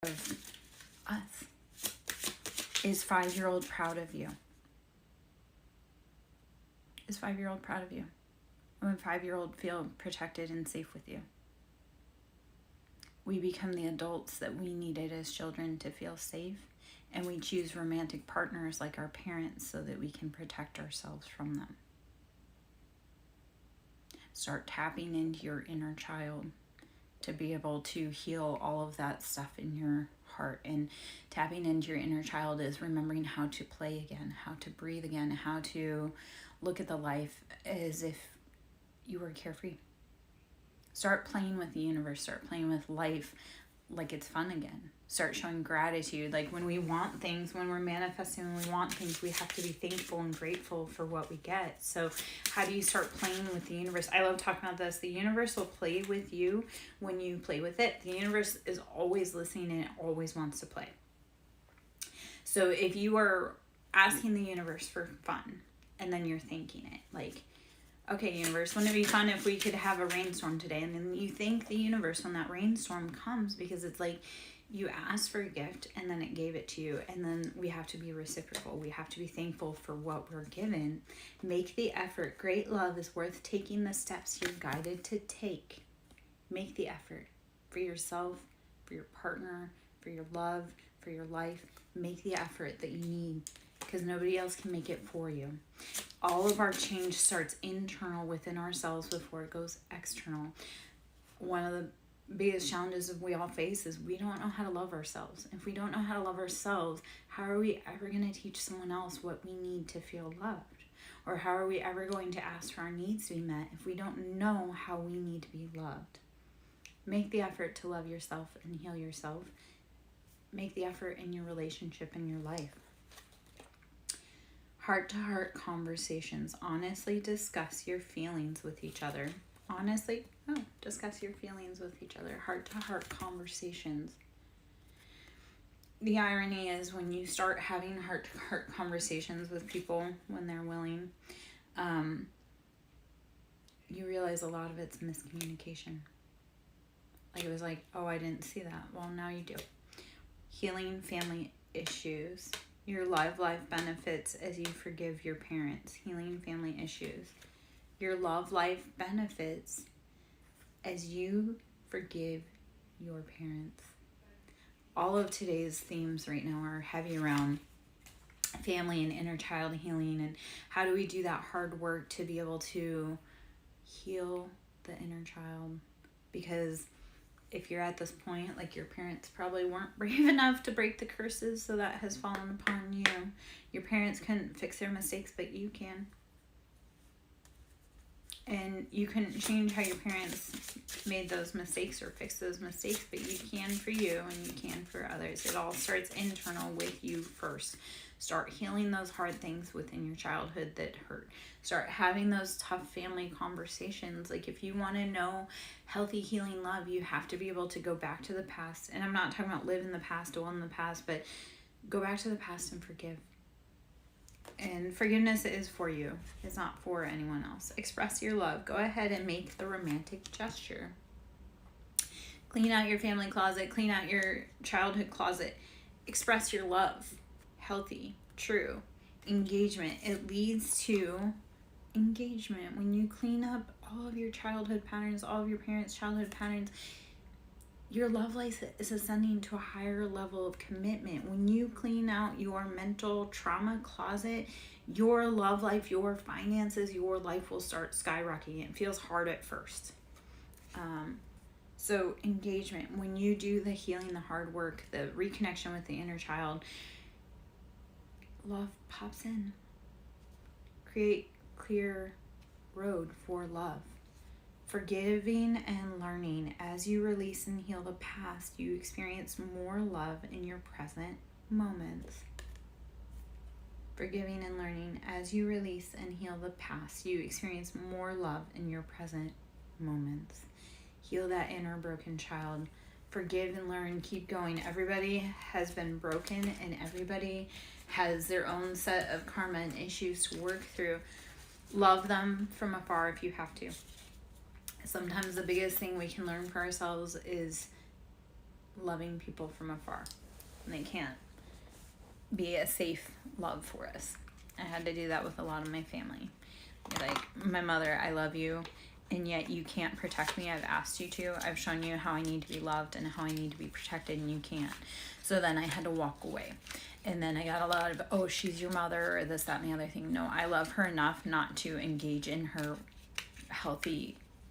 of us. Is 5-year-old proud of you? Is 5-year-old proud of you? When 5-year-old feel protected and safe with you? We become the adults that we needed as children to feel safe, and we choose romantic partners like our parents so that we can protect ourselves from them. Start tapping into your inner child to be able to heal all of that stuff in your heart. And tapping into your inner child is remembering how to play again, how to breathe again, how to look at the life as if you were carefree. Start playing with the universe. Start playing with life like it's fun again. Start showing gratitude. Like when we want things, when we're manifesting, when we want things, we have to be thankful and grateful for what we get. So how do you start playing with the universe? I love talking about this. The universe will play with you when you play with it. The universe is always listening and it always wants to play. So if you are asking the universe for fun and then you're thanking it, like, okay, universe, wouldn't it be fun if we could have a rainstorm today? And then you thank the universe when that rainstorm comes, because it's like you asked for a gift and then it gave it to you. And then we have to be reciprocal. We have to be thankful for what we're given. Make the effort. Great love is worth taking the steps you're guided to take. Make the effort for yourself, for your partner, for your love, for your life. Make the effort that you need, because nobody else can make it for you. All of our change starts internal within ourselves before it goes external. One of the biggest challenges that we all face is we don't know how to love ourselves. If we don't know how to love ourselves, how are we ever going to teach someone else what we need to feel loved? Or how are we ever going to ask for our needs to be met if we don't know how we need to be loved? Make the effort to love yourself and heal yourself. Make the effort in your relationship and your life. Heart-to-heart conversations. Honestly discuss your feelings with each other. Discuss your feelings with each other. Heart-to-heart conversations. The irony is when you start having heart-to-heart conversations with people when they're willing, you realize a lot of it's miscommunication. Like it was like, oh, I didn't see that. Well, now you do. Healing family issues. Your life benefits as you forgive your parents. Healing family issues. Your love life benefits as you forgive your parents. All of today's themes right now are heavy around family and inner child healing, and how do we do that hard work to be able to heal the inner child. Because if you're at this point, like your parents probably weren't brave enough to break the curses, so that has fallen upon you. Your parents couldn't fix their mistakes, but you can. And you couldn't change how your parents made those mistakes or fix those mistakes, but you can for you and you can for others. It all starts internal with you first. Start healing those hard things within your childhood that hurt. Start having those tough family conversations. Like if you want to know healthy healing love, you have to be able to go back to the past. And I'm not talking about live in the past, dwell in the past, but go back to the past and forgive. And forgiveness is for you. It's not for anyone else. Express your love. Go ahead and make the romantic gesture. Clean out your family closet. Clean out your childhood closet. Express your love. Healthy, true engagement. It leads to engagement. When you clean up all of your childhood patterns, all of your parents' childhood patterns, your love life is ascending to a higher level of commitment. When you clean out your mental trauma closet, your love life, your finances, your life will start skyrocketing. It feels hard at first. So engagement, when you do the healing, the hard work, the reconnection with the inner child, love pops in. Create clear road for love. Forgiving and learning. As you release and heal the past, you experience more love in your present moments. Forgiving and learning. As you release and heal the past, you experience more love in your present moments. Heal that inner broken child. Forgive and learn. Keep going. Everybody has been broken and everybody has their own set of karma and issues to work through. Love them from afar if you have to. Sometimes the biggest thing we can learn for ourselves is loving people from afar. And they can't be a safe love for us. I had to do that with a lot of my family. Like, my mother, I love you, and yet you can't protect me. I've asked you to. I've shown you how I need to be loved and how I need to be protected, and you can't. So then I had to walk away. And then I got a lot of, oh, she's your mother, or this, that, and the other thing. No, I love her enough not to engage in her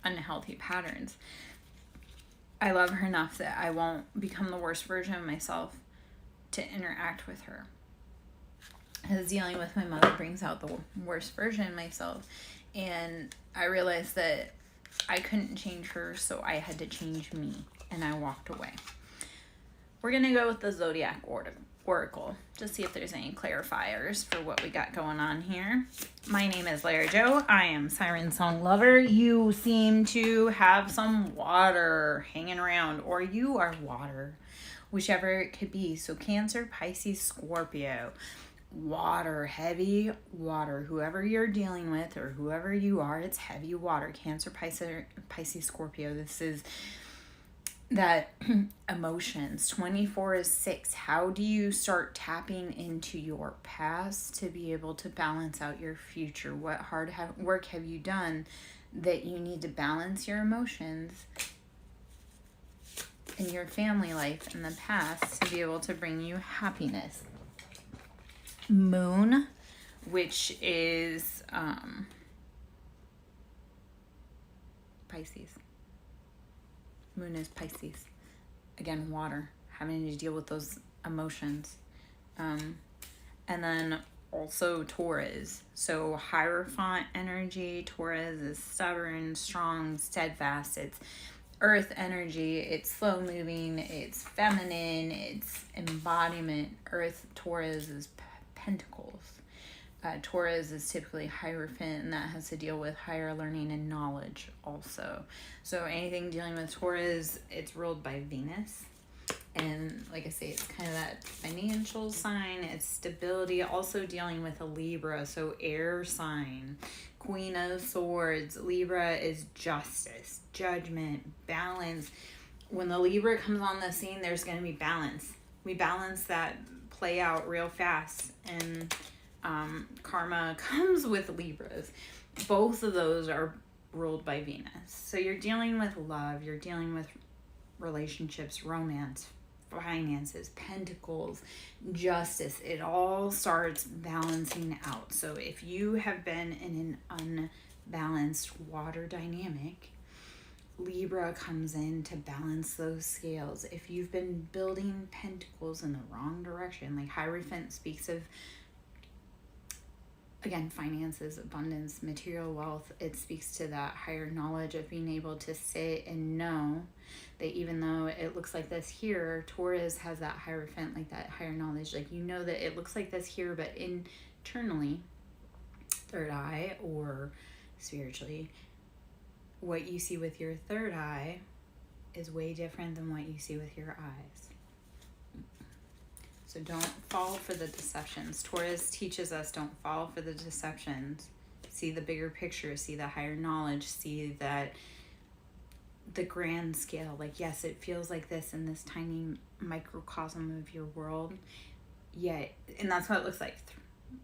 unhealthy patterns. I love her enough that I won't become the worst version of myself to interact with her. Because dealing with my mother brings out the worst version of myself. And I realized that I couldn't change her, so I had to change me. And I walked away. We're going to go with the Zodiac Oracle. Just see if there's any clarifiers for what we got going on here. My name is Lara Jo. I am SirenSongLover. You seem to have some water hanging around, or you are water, whichever it could be. So Cancer, Pisces, Scorpio. Water, heavy water. Whoever you're dealing with or whoever you are, it's heavy water. Cancer, Pisces, Scorpio. This is that emotions. 24 is 6. How do you start tapping into your past to be able to balance out your future? What hard work have you done that you need to balance your emotions in your family life in the past to be able to bring you happiness? Moon, which is Pisces. Moon is Pisces. Again, water, having to deal with those emotions. And then also Taurus. So Hierophant energy. Taurus is stubborn, strong, steadfast. It's earth energy. It's slow moving. It's feminine. It's embodiment. Earth, Taurus is Pentacles. Taurus is typically Hierophant, and that has to deal with higher learning and knowledge also. So anything dealing with Taurus, it's ruled by Venus. And like I say, it's kind of that financial sign. It's stability. Also dealing with a Libra, so air sign. Queen of Swords. Libra is justice, judgment, balance. When the Libra comes on the scene, there's going to be balance. We balance that play out real fast, and karma comes with Libras. Both of those are ruled by Venus. So you're dealing with love, you're dealing with relationships, romance, finances, pentacles, justice. It all starts balancing out. So if you have been in an unbalanced water dynamic, Libra comes in to balance those scales. If you've been building pentacles in the wrong direction, like Hierophant speaks of, again, finances, abundance, material wealth. It speaks to that higher knowledge of being able to sit and know that even though it looks like this here, Taurus has that Hierophant, like that higher knowledge. Like, you know that it looks like this here, but internally, third eye or spiritually, what you see with your third eye is way different than what you see with your eyes. So don't fall for the deceptions. Taurus teaches us, don't fall for the deceptions. See the bigger picture, see the higher knowledge, see that the grand scale. Like, yes, it feels like this in this tiny microcosm of your world. Yet, and that's what it looks like.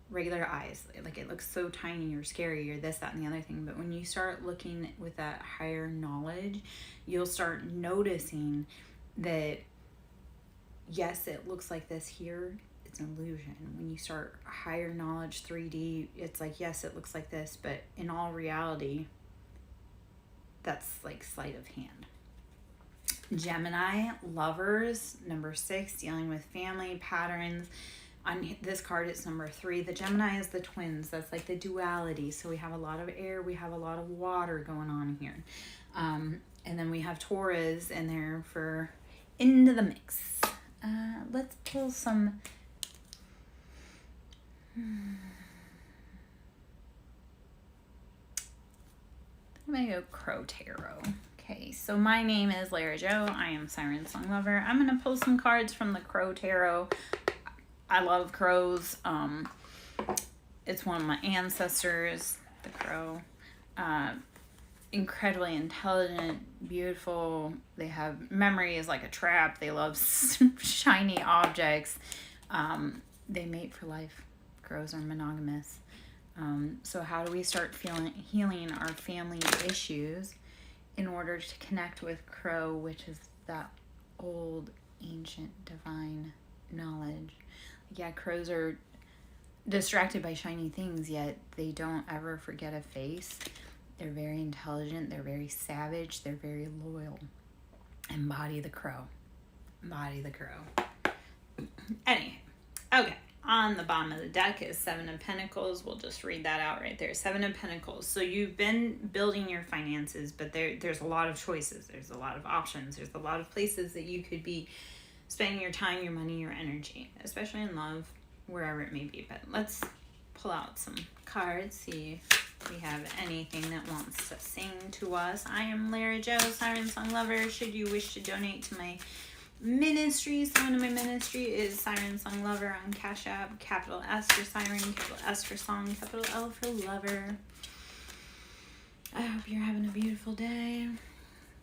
Regular eyes, like, it looks so tiny or scary or this, that, and the other thing. But when you start looking with that higher knowledge, you'll start noticing that, yes, it looks like this here, it's an illusion. When you start higher knowledge, 3D, it's like, yes, it looks like this, but in all reality, that's like sleight of hand. Gemini, lovers, number 6, dealing with family patterns. On this card, it's number 3. The Gemini is the twins. That's like the duality. So we have a lot of air. We have a lot of water going on here. And then we have Taurus in there for into the mix. Let's pull some... I'm going to go Crow Tarot. Okay, so my name is Lara Jo. I am SirenSongLover. I'm going to pull some cards from the Crow Tarot. I love crows. It's one of my ancestors, the crow. incredibly intelligent, beautiful. They have memory is like a trap. They love shiny objects. They mate for life. Crows are monogamous. So how do we start healing our family issues in order to connect with Crow, which is that old, ancient, divine knowledge? Yeah, crows are distracted by shiny things, yet they don't ever forget a face. They're very intelligent. They're very savage. They're very loyal. Embody the crow. Embody the crow. Anyway, okay. On the bottom of the deck is Seven of Pentacles. We'll just read that out right there. Seven of Pentacles. So you've been building your finances, but there's a lot of choices. There's a lot of options. There's a lot of places that you could be spending your time, your money, your energy, especially in love, wherever it may be. But let's pull out some cards, see if we have anything that wants to sing to us. I am Lara Jo, SirenSongLover. Should you wish to donate to my ministry, someone in my ministry is SirenSongLover on Cashapp. Capital S for Siren, capital S for Song, capital L for Lover. I hope you're having a beautiful day.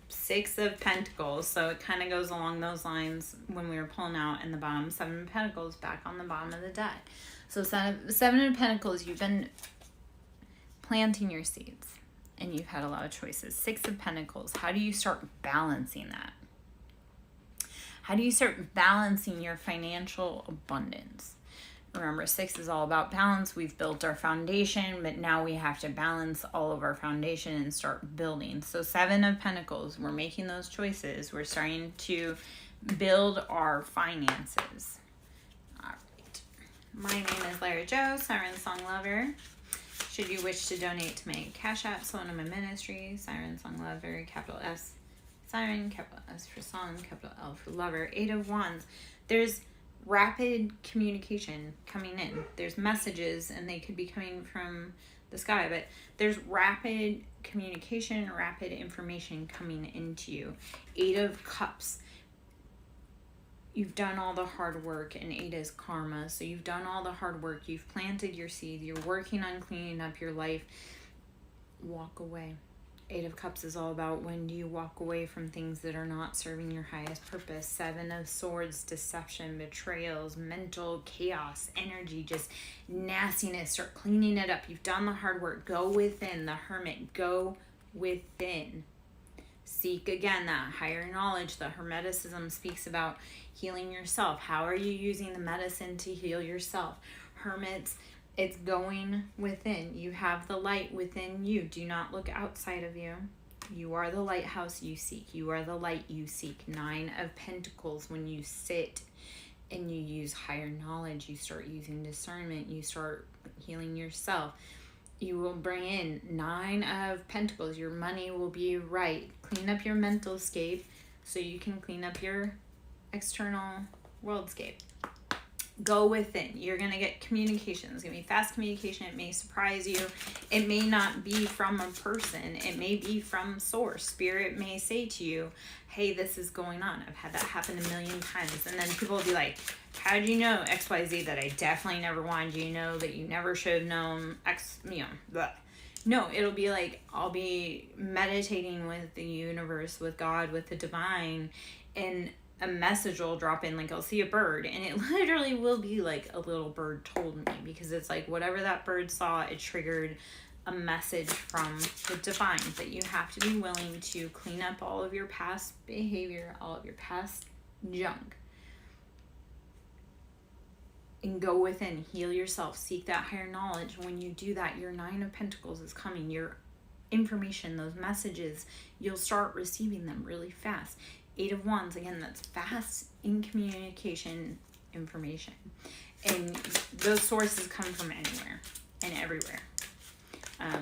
Six of Pentacles, so it kind of goes along those lines when we were pulling out in the bottom. Seven of Pentacles back on the bottom of the deck. So Seven of Pentacles, you've been planting your seeds and you've had a lot of choices. Six of Pentacles, how do you start balancing that? How do you start balancing your financial abundance? Remember, six is all about balance. We've built our foundation, but now we have to balance all of our foundation and start building. So Seven of Pentacles, we're making those choices. We're starting to build our finances. All right. My name is Lara Jo, SirenSongLover. Should you wish to donate to my Cash App, someone in my ministry, SirenSongLover, capital S, Siren, capital S for Song, capital L for Lover. Eight of Wands. There's rapid communication coming in. There's messages, and they could be coming from the sky, but there's rapid communication, rapid information coming into you. Eight of Cups. You've done all the hard work, and eight is karma. So you've done all the hard work. You've planted your seed. You're working on cleaning up your life. Walk away. Eight of Cups is all about when do you walk away from things that are not serving your highest purpose. Seven of Swords, deception, betrayals, mental chaos, energy, just nastiness. Start cleaning it up. You've done the hard work. Go within. The Hermit. Go within. Seek again that higher knowledge. The Hermeticism speaks about healing yourself. How are you using the medicine to heal yourself? Hermits, it's going within. You have the light within you. Do not look outside of you. You are the lighthouse you seek. You are the light you seek. Nine of Pentacles. When you sit and you use higher knowledge, you start using discernment. You start healing yourself. You will bring in Nine of Pentacles. Your money will be right. Clean up your mental scape so you can clean up your external worldscape. Go within. You're going to get communication. It's going to be fast communication. It may surprise you. It may not be from a person. It may be from source. Spirit may say to you, hey, this is going on. I've had that happen a million times. And then people will be like, how do you know XYZ that I definitely never wanted you to know, that you never should have known X, blah. No, it'll be like, I'll be meditating with the universe, with God, with the divine, and a message will drop in, like I'll see a bird, and it literally will be like a little bird told me, because it's like whatever that bird saw, it triggered a message from the divine. That you have to be willing to clean up all of your past behavior, all of your past junk, and go within, heal yourself, seek that higher knowledge. When you do that, your Nine of Pentacles is coming. Your information, those messages, you'll start receiving them really fast. Eight of Wands, again, that's fast in communication information. And those sources come from anywhere and everywhere.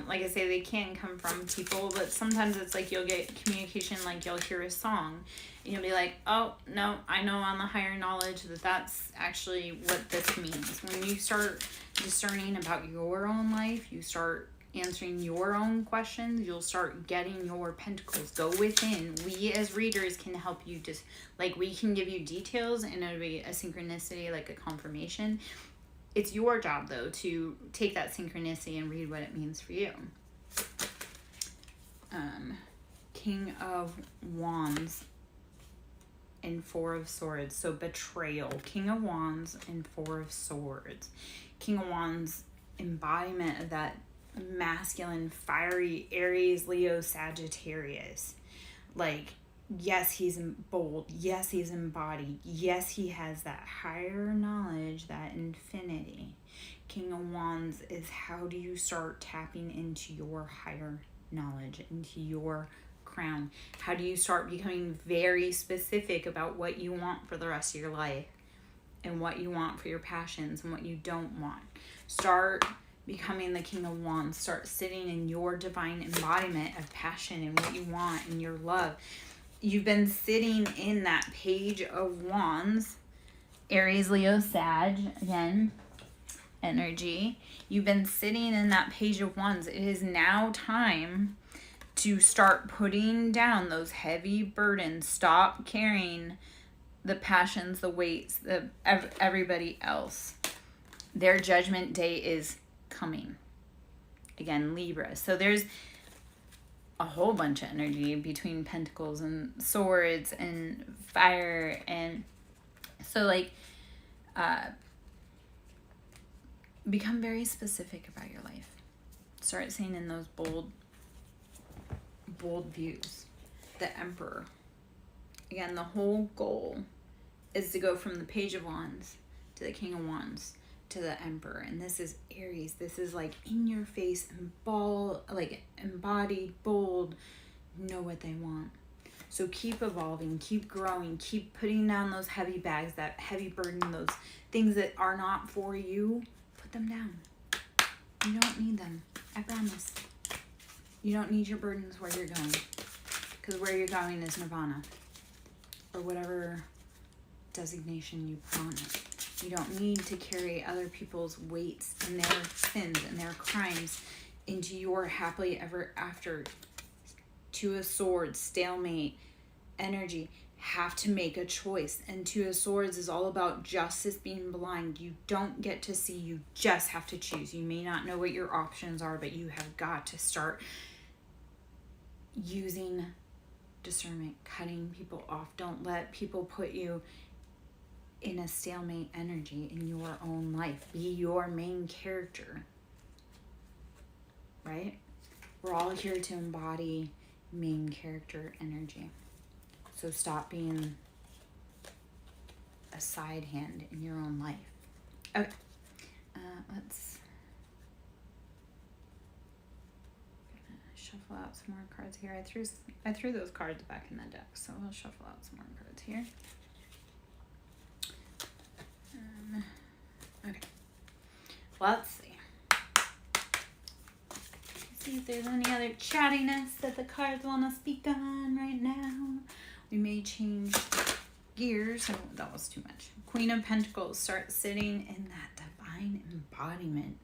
Like I say, they can come from people, but sometimes it's like you'll get communication, like you'll hear a song and you'll be like, oh, no, I know on the higher knowledge that that's actually what this means. When you start discerning about your own life, you start answering your own questions, you'll start getting your pentacles. Go within. We as readers can help you, just like we can give you details and it'll be a synchronicity, like a confirmation. It's your job though to take that synchronicity and read what it means for you. King of Wands and Four of Swords. So betrayal. King of Wands and Four of Swords. King of Wands, embodiment of that masculine, fiery Aries, Leo, Sagittarius. Like, yes, he's bold. Yes, he's embodied. Yes, he has that higher knowledge, that infinity. King of Wands is, how do you start tapping into your higher knowledge, into your crown? How do you start becoming very specific about what you want for the rest of your life, and what you want for your passions and what you don't want? Start becoming the King of Wands. Start sitting in your divine embodiment of passion and what you want and your love. You've been sitting in that Page of Wands, Aries, Leo, Sag, again, energy. You've been sitting in that Page of Wands. It is now time to start putting down those heavy burdens. Stop carrying the passions, the weights, everybody else. Their judgment day is coming. Again, Libra. So there's a whole bunch of energy between Pentacles and Swords and fire. And so, like, become very specific about your life. Start saying in those bold views. The Emperor. Again, the whole goal is to go from the Page of Wands to the King of Wands to the Emperor. And this is Aries. This is like in your face, embodied, bold, know what they want. So keep evolving, keep growing, keep putting down those heavy bags, that heavy burden, those things that are not for you. Put them down. You don't need them. I promise. You don't need your burdens where you're going. Because where you're going is nirvana. Or whatever designation you put on it. You don't need to carry other people's weights and their sins and their crimes into your happily ever after. Two of Swords, stalemate, energy. Have to make a choice. And Two of Swords is all about justice being blind. You don't get to see. You just have to choose. You may not know what your options are, but you have got to start using discernment, cutting people off. Don't let people put you in a stalemate energy in your own life. Be your main character, right? We're all here to embody main character energy. So stop being a side hand in your own life. Okay, let's shuffle out some more cards here. I threw those cards back in the deck, so we'll shuffle out some more cards here. Okay, let's see. See if there's any other chattiness that the cards want to speak on right now. We may change gears. Oh, that was too much. Queen of Pentacles. Start sitting in that divine embodiment.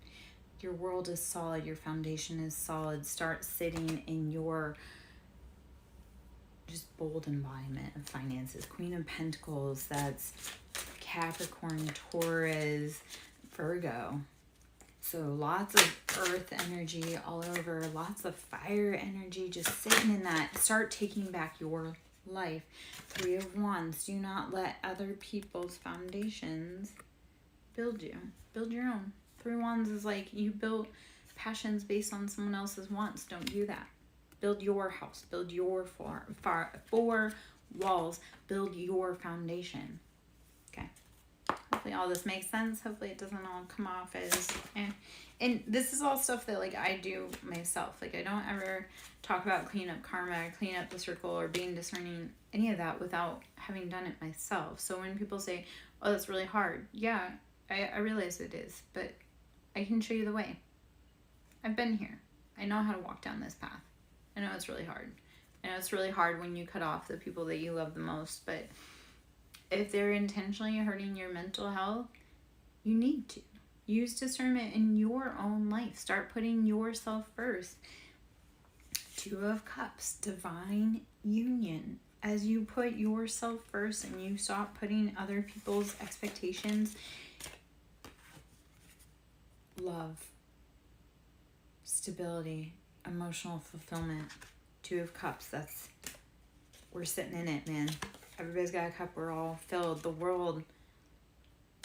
Your world is solid. Your foundation is solid. Start sitting in your just bold embodiment of finances. Queen of Pentacles. That's Capricorn, Taurus, Virgo. So lots of earth energy all over, lots of fire energy, just sitting in that. Start taking back your life. Three of Wands. Do not let other people's foundations build you. Build your own. Three of Wands is like you built passions based on someone else's wants. Don't do that. Build your house. Build your four walls. Build your foundation. Okay. Hopefully all this makes sense. Hopefully it doesn't all come off as and this is all stuff that like I do myself. Like I don't ever talk about clean up karma, or clean up the circle, or being discerning, any of that without having done it myself. So when people say, oh, that's really hard, yeah, I realize it is, but I can show you the way. I've been here. I know how to walk down this path. I know it's really hard. I know it's really hard when you cut off the people that you love the most, but if they're intentionally hurting your mental health, you need to use discernment in your own life. Start putting yourself first. Two of Cups, divine union. As you put yourself first and you stop putting other people's expectations, love, stability, emotional fulfillment Two of Cups, we're sitting in it, man. Everybody's got a cup. We're all filled. The world,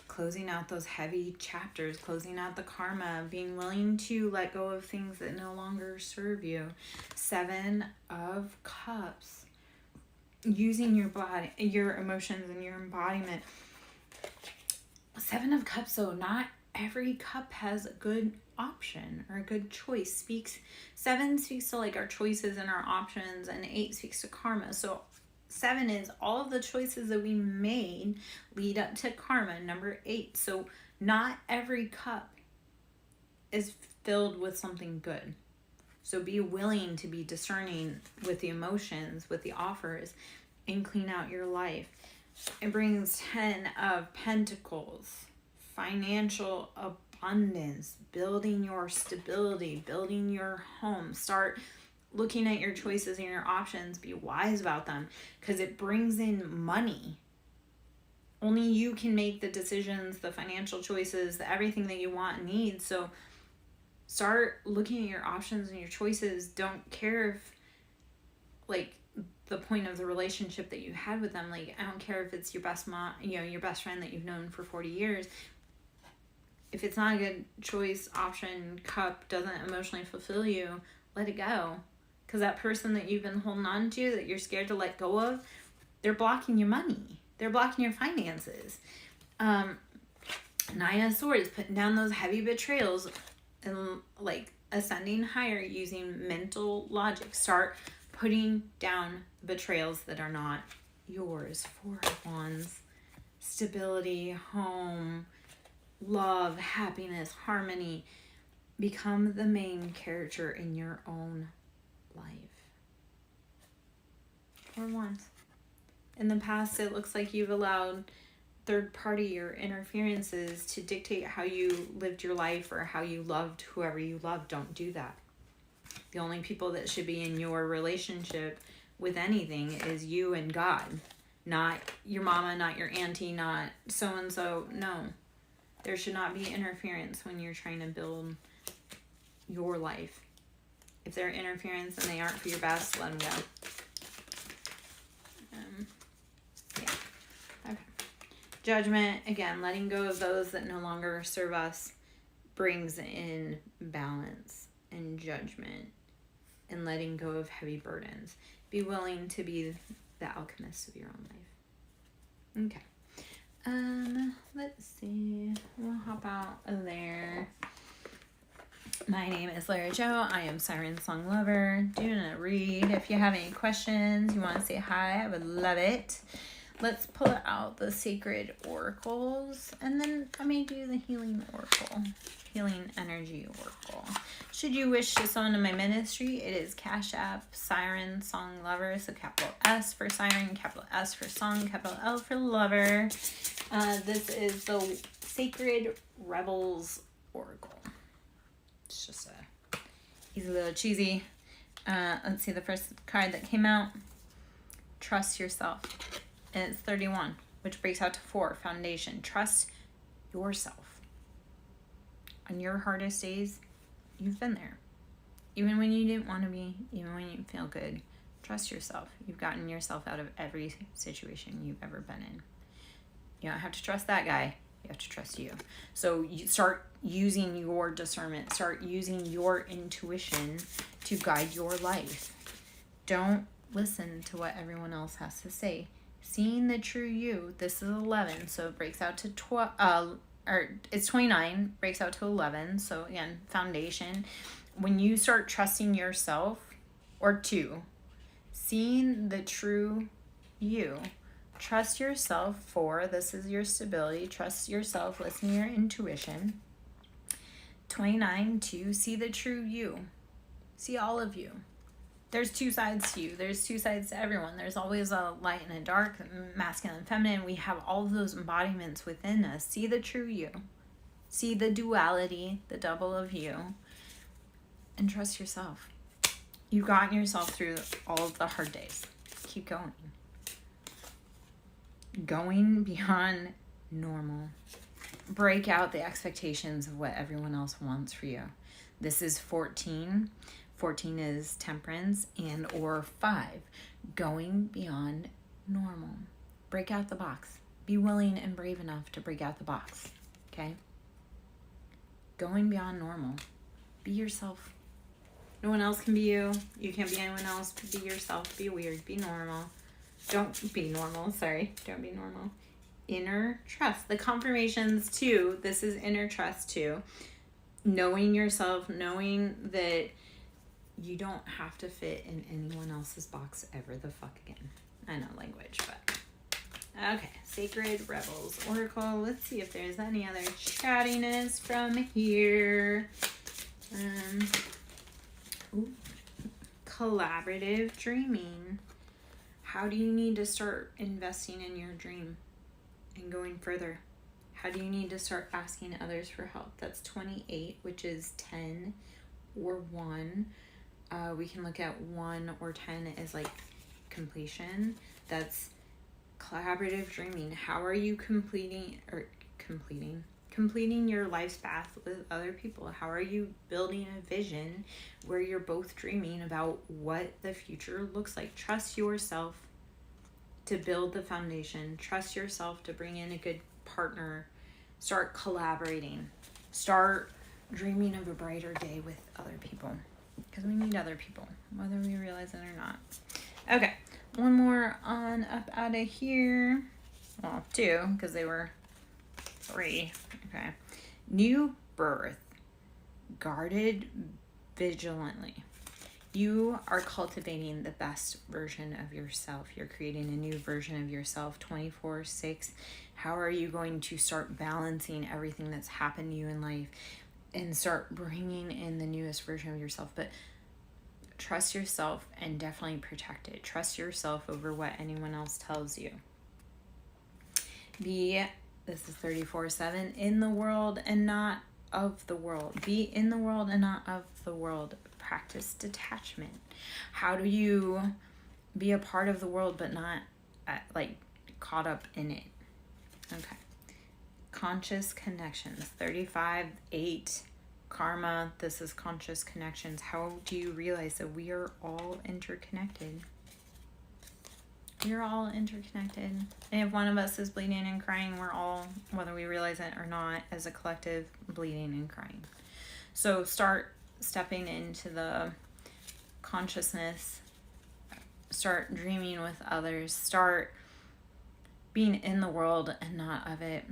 closing out those heavy chapters, closing out the karma, being willing to let go of things that no longer serve you. Seven of Cups, using your body, your emotions, and your embodiment. Seven of Cups, so not every cup has a good option or a good choice. Seven speaks to like our choices and our options, and 8 speaks to karma. So 7 is all of the choices that we made lead up to karma. Number 8. So not every cup is filled with something good. So be willing to be discerning with the emotions, with the offers, and clean out your life. It brings 10 of Pentacles, financial abundance, building your stability, building your home. Start looking at your choices and your options. Be wise about them, because it brings in money. Only you can make the decisions, the financial choices, everything that you want and need. So start looking at your options and your choices. Don't care if, like, the point of the relationship that you had with them, like, I don't care if it's your best mom, your best friend that you've known for 40 years. If it's not a good choice, option, cup, doesn't emotionally fulfill you, let it go. Because that person that you've been holding on to, that you're scared to let go of, they're blocking your money. They're blocking your finances. 9 of Swords, putting down those heavy betrayals and like ascending higher using mental logic. Start putting down betrayals that are not yours. 4 of Wands, stability, home, love, happiness, harmony. Become the main character in your own life. 4 of Wands. In the past, it looks like you've allowed third party or interferences to dictate how you lived your life or how you loved whoever you loved. Don't do that. The only people that should be in your relationship with anything is you and God. Not your mama, not your auntie, not so-and-so. No. There should not be interference when you're trying to build your life. If they're interference and they aren't for your best, let them go. Yeah. Okay. Judgment, again, letting go of those that no longer serve us brings in balance and judgment and letting go of heavy burdens. Be willing to be the alchemist of your own life. Okay. Let's see. We'll hop out of there. My name is Lara Jo. I am SirenSongLover. Doing a read. If you have any questions, you want to say hi, I would love it. Let's pull out the sacred oracles, and then I may do the healing oracle, healing energy oracle. Should you wish to sow into my ministry, it is Cashapp, SirenSongLover. So capital S for Siren, capital S for Song, capital L for Lover. This is the Sacred Rebels oracle. It's just a easy little cheesy. Let's see the first card that came out. Trust yourself. And it's 31, which breaks out to 4, foundation. Trust yourself. On your hardest days, you've been there. Even when you didn't want to be, even when you didn't feel good, trust yourself. You've gotten yourself out of every situation you've ever been in. You don't have to trust that guy. You have to trust you. So you start using your discernment. Start using your intuition to guide your life. Don't listen to what everyone else has to say. Seeing the true you. This is 11, so it breaks out to it's 29, breaks out to 11. So again, foundation. When you start trusting yourself, or 2, seeing the true you. Trust yourself. 4, this is your stability. Trust yourself. Listen to your intuition. 29, 2, see the true you. See all of you. There's 2 sides to you. There's 2 sides to everyone. There's always a light and a dark, masculine and feminine. We have all of those embodiments within us. See the true you. See the duality, the double of you. And trust yourself. You've gotten yourself through all of the hard days. Keep going. Going beyond normal. Break out the expectations of what everyone else wants for you. This is 14. 14 is temperance, and or 5, going beyond normal. Break out the box. Be willing and brave enough to break out the box. Okay? Going beyond normal. Be yourself. No one else can be you. You can't be anyone else. Be yourself. Be weird. Be normal. Don't be normal. Sorry. Don't be normal. Inner trust. The confirmations too. This is inner trust too. Knowing yourself. Knowing that you don't have to fit in anyone else's box ever the fuck again. I know language, but... Okay. Sacred Rebels Oracle. Let's see if there's any other chattiness from here. Collaborative dreaming. How do you need to start investing in your dream and going further? How do you need to start asking others for help? That's 28, which is 10 or 1. We can look at 1 or 10 as like completion. That's collaborative dreaming. How are you completing your life's path with other people? How are you building a vision where you're both dreaming about what the future looks like? Trust yourself to build the foundation. Trust yourself to bring in a good partner. Start collaborating. Start dreaming of a brighter day with other people, because we need other people, whether we realize it or not. Okay, one more on up out of here. Well, 2, because they were 3. Okay. New birth. Guarded vigilantly. You are cultivating the best version of yourself. You're creating a new version of yourself 24/6. How are you going to start balancing everything that's happened to you in life and start bringing in the newest version of yourself? But trust yourself and definitely protect it. Trust yourself over what anyone else tells you. This is 34/7, in the world and not of the world. Be in the world and not of the world. Practice detachment. How do you be a part of the world but not caught up in it? Okay. Conscious connections. 35/8, karma. This is conscious connections. How do you realize that we are all interconnected? We're all interconnected. And if one of us is bleeding and crying, we're all, whether we realize it or not, as a collective, bleeding and crying. So start stepping into the consciousness. Start dreaming with others. Start being in the world and not of it.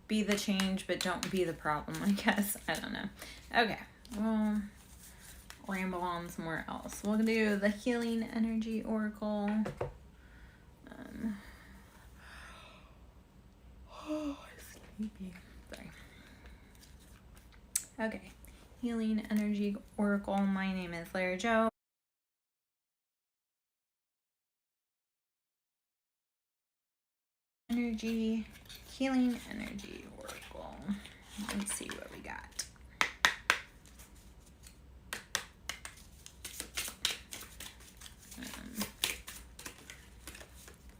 Be the change, but don't be the problem, I guess. I don't know. Okay. Well, ramble on somewhere else. We'll do the Healing Energy Oracle. Sleepy. Sorry. Okay. Healing Energy Oracle. My name is Larry Joe. Healing Energy Oracle. Let's see what we got.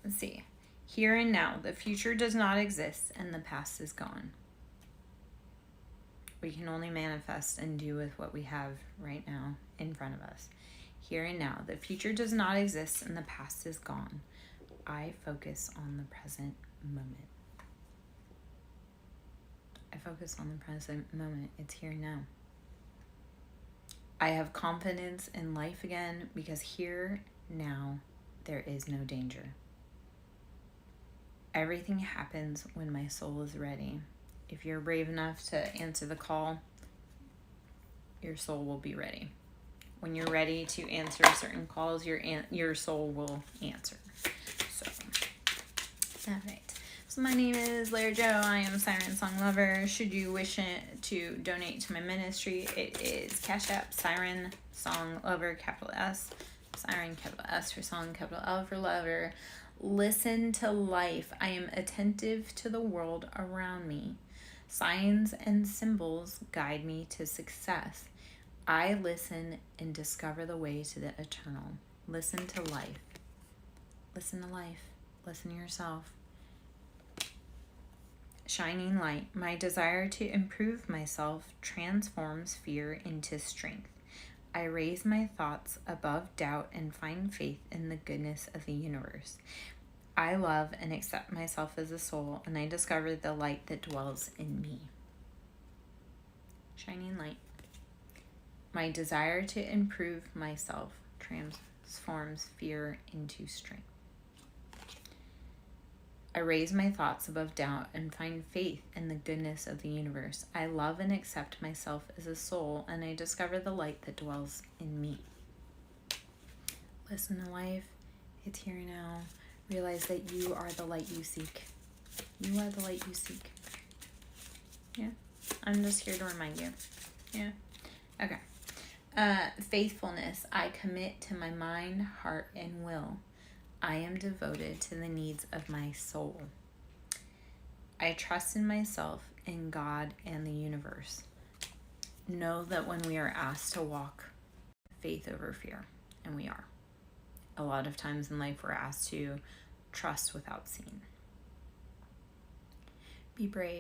Let's see. Here and now, the future does not exist and the past is gone. We can only manifest and do with what we have right now in front of us. Here and now, the future does not exist and the past is gone. I focus on the present moment. I focus on the present moment. It's here now. I have confidence in life again because here now there is no danger. Everything happens when my soul is ready. If you're brave enough to answer the call, your soul will be ready. When you're ready to answer certain calls, your soul will answer. So, all right. So my name is Larry Joe. I am SirenSongLover. Should you wish to donate to my ministry, it is Cashapp, SirenSongLover, capital S, Siren, capital S for song, capital L for lover. Listen to life. I am attentive to the world around me. Signs and symbols guide me to success. I listen and discover the way to the eternal. Listen to life. Listen to life. Listen to yourself. Shining light. My desire to improve myself transforms fear into strength. I raise my thoughts above doubt and find faith in the goodness of the universe. I love and accept myself as a soul, and I discover the light that dwells in me. Shining light. My desire to improve myself transforms fear into strength. I raise my thoughts above doubt and find faith in the goodness of the universe. I love and accept myself as a soul, and I discover the light that dwells in me. Listen to life. It's here now. Realize that you are the light you seek. You are the light you seek. Yeah. I'm just here to remind you. Yeah. Okay. Faithfulness. I commit to my mind, heart, and will. I am devoted to the needs of my soul. I trust in myself, in God, and the universe. Know that when we are asked to walk faith over fear, and we are. A lot of times in life we're asked to trust without seeing. Be brave.